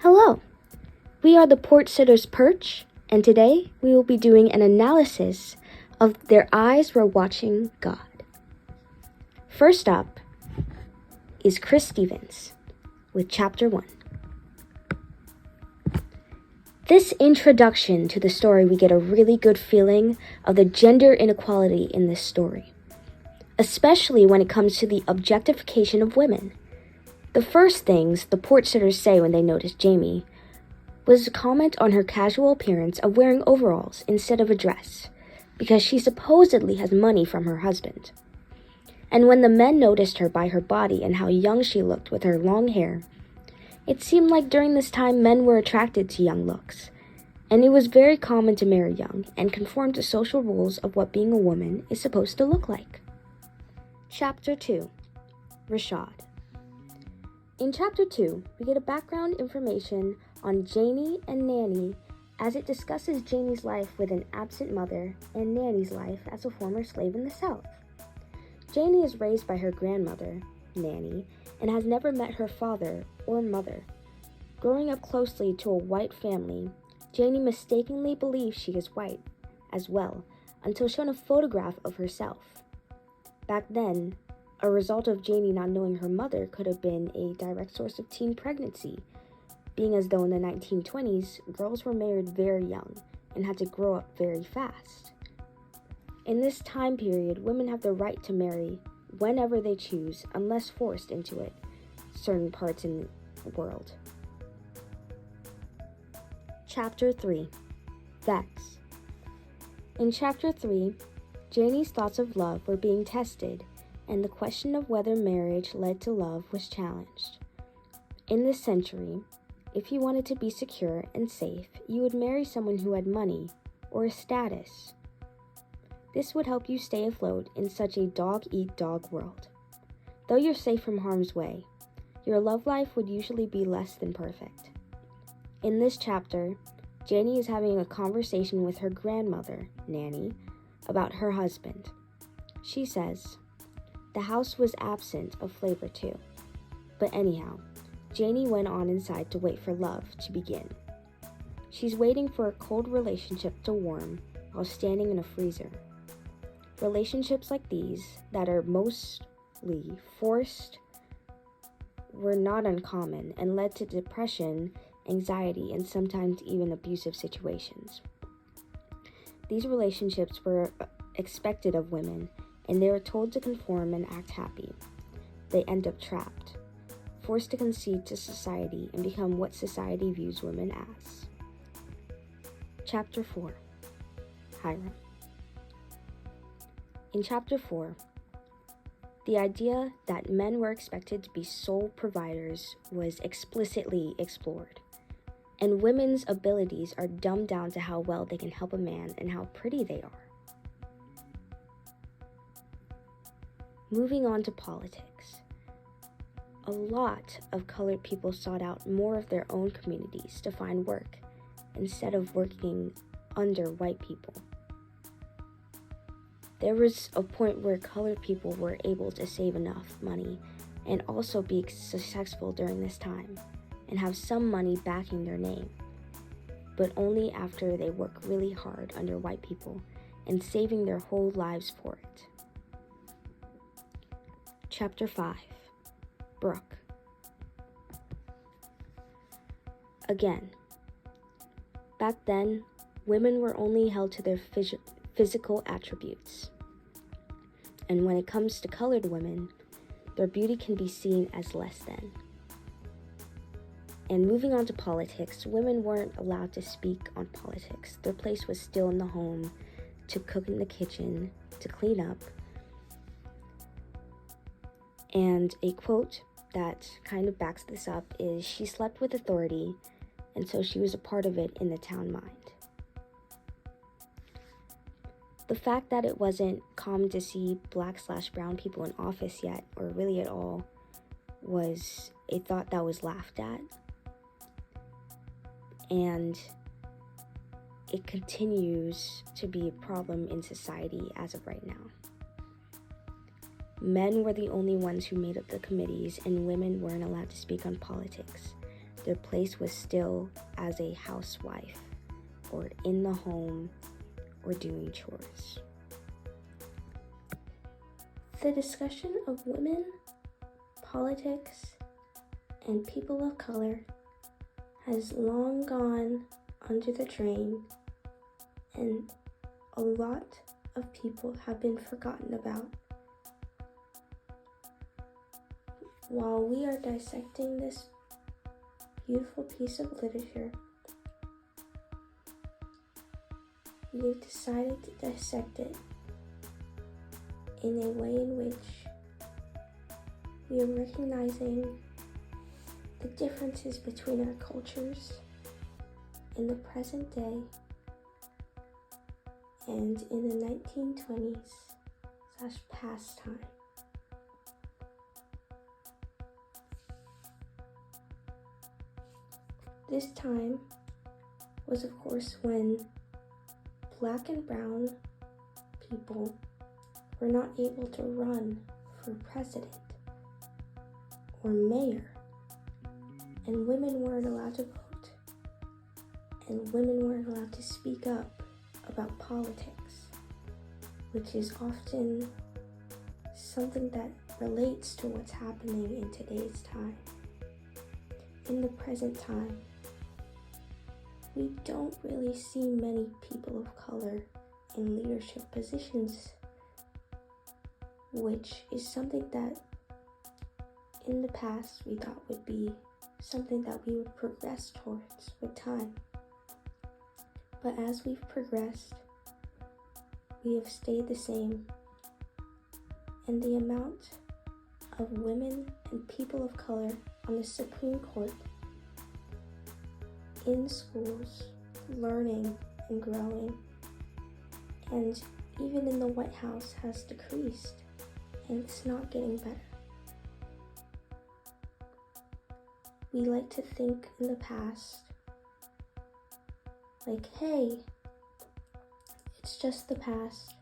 Hello, we are the Port Sitters Perch, and today we will be doing an analysis of Their Eyes Were Watching God. First up is Chris Stevens with Chapter 1. This introduction to the story, we get a really good feeling of the gender inequality in this story, especially when it comes to the objectification of women. The first things the port sitters say when they notice Jamie was a comment on her casual appearance of wearing overalls instead of a dress, because she supposedly has money from her husband. And when the men noticed her by her body and how young she looked with her long hair, it seemed like during this time men were attracted to young looks, and it was very common to marry young and conform to social rules of what being a woman is supposed to look like. Chapter 2. Rashad. In Chapter 2, we get a background information on Janie and Nanny as it discusses Janie's life with an absent mother and Nanny's life as a former slave in the South. Janie is raised by her grandmother, Nanny, and has never met her father or mother. Growing up closely to a white family, Janie mistakenly believes she is white as well until shown a photograph of herself. Back then, a result of Janie not knowing her mother could have been a direct source of teen pregnancy, being as though in the 1920s, girls were married very young and had to grow up very fast. In this time period, women have the right to marry whenever they choose, unless forced into it, certain parts in the world. Chapter 3. Vex. In Chapter 3, Janie's thoughts of love were being tested, and the question of whether marriage led to love was challenged. In this century, if you wanted to be secure and safe, you would marry someone who had money or a status. This would help you stay afloat in such a dog-eat-dog world. Though you're safe from harm's way, your love life would usually be less than perfect. In this chapter, Janie is having a conversation with her grandmother, Nanny, about her husband. She says, "The house was absent of flavor too." But anyhow, Janie went on inside to wait for love to begin. She's waiting for a cold relationship to warm while standing in a freezer. Relationships like these, that are mostly forced, were not uncommon and led to depression, anxiety, and sometimes even abusive situations. These relationships were expected of women, and they were told to conform and act happy. They end up trapped, forced to concede to society and become what society views women as. Chapter 4. Hiram. In Chapter 4, the idea that men were expected to be sole providers was explicitly explored, and women's abilities are dumbed down to how well they can help a man and how pretty they are. Moving on to politics. A lot of colored people sought out more of their own communities to find work instead of working under white people. There was a point where colored people were able to save enough money and also be successful during this time and have some money backing their name, but only after they work really hard under white people and saving their whole lives for it. Chapter 5. Brooke. Again, back then, women were only held to their physical attributes. And when it comes to colored women, their beauty can be seen as less than. And moving on to politics, women weren't allowed to speak on politics. Their place was still in the home, to cook in the kitchen, to clean up. And a quote that kind of backs this up is, "She slept with authority, and so she was a part of it in the town mind." The fact that it wasn't common to see black/brown people in office yet, or really at all, was a thought that was laughed at. And it continues to be a problem in society as of right now. Men were the only ones who made up the committees, and women weren't allowed to speak on politics. their place was still as a housewife, or in the home, or doing chores. The discussion of women, politics, and people of color has long gone under the drain, and a lot of people have been forgotten about. While we are dissecting this beautiful piece of literature, we have decided to dissect it in a way in which we are recognizing the differences between our cultures in the present day and in the 1920s / past time. This time was, of course, when Black and brown people were not able to run for president or mayor, and women weren't allowed to vote, and women weren't allowed to speak up about politics, which is often something that relates to what's happening in today's time. In the present time, we don't really see many people of color in leadership positions, which is something that in the past we thought would be something that we would progress towards with time. But as we've progressed, we have stayed the same, and the amount of women and people of color on the Supreme Court, in schools, learning and growing, and even in the White House has decreased, and it's not getting better. We like to think in the past, like, hey, it's just the past.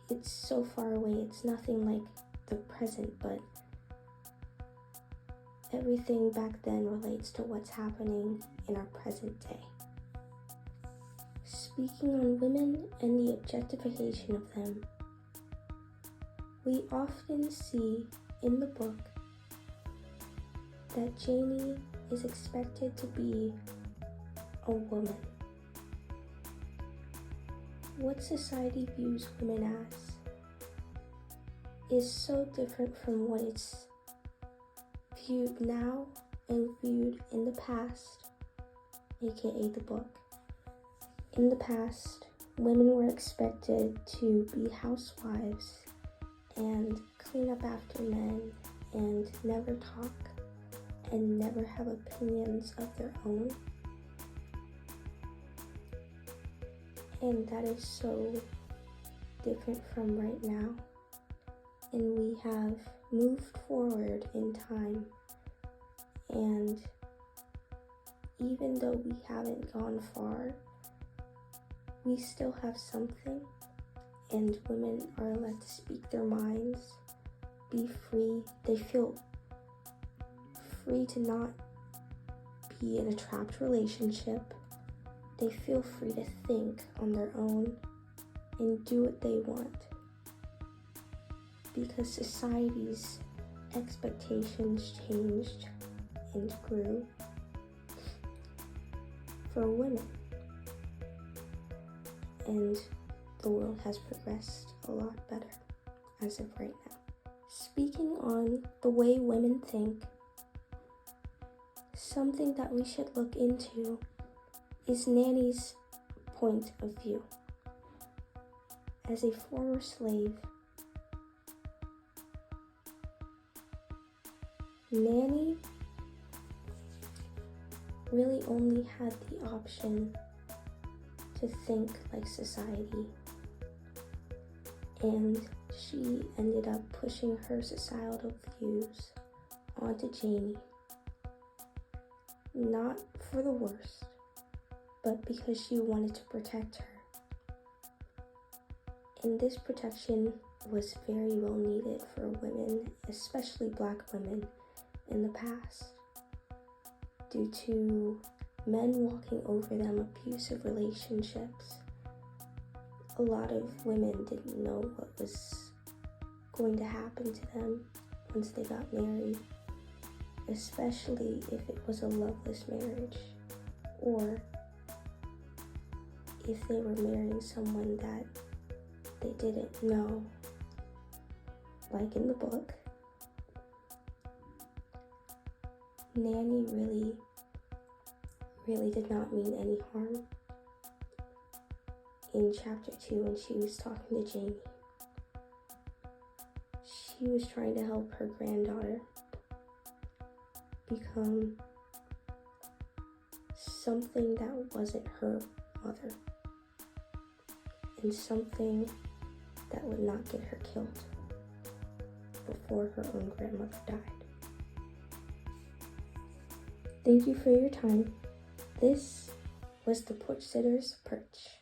It's so far away, it's nothing like the present, but everything back then relates to what's happening in our present day. Speaking on women and the objectification of them, we often see in the book that Janie is expected to be a woman. What society views women as is so different from what it's viewed now and viewed in the past, aka the book. In the past, women were expected to be housewives and clean up after men and never talk and never have opinions of their own. And that is so different from right now. And we have moved forward in time. And even though we haven't gone far, we still have something. And women are allowed to speak their minds, be free. They feel free to not be in a trapped relationship. They feel free to think on their own and do what they want, because society's expectations changed and grew for women, and the world has progressed a lot better as of right now. Speaking on the way women think, something that we should look into is Nanny's point of view. As a former slave, Nanny really only had the option to think like society, and she ended up pushing her societal views onto Janie. Not for the worst, but because she wanted to protect her. And this protection was very well needed for women, especially Black women, in the past. due to men walking over them, abusive relationships. A lot of women didn't know what was going to happen to them once they got married, especially if it was a loveless marriage, or if they were marrying someone that they didn't know. Like in the book, Nanny really did not mean any harm. In chapter 2, when she was talking to Jamie, she was trying to help her granddaughter become something that wasn't her mother, and something that would not get her killed before her own grandmother died. Thank you for your time. This was the Porch Sitter's Perch.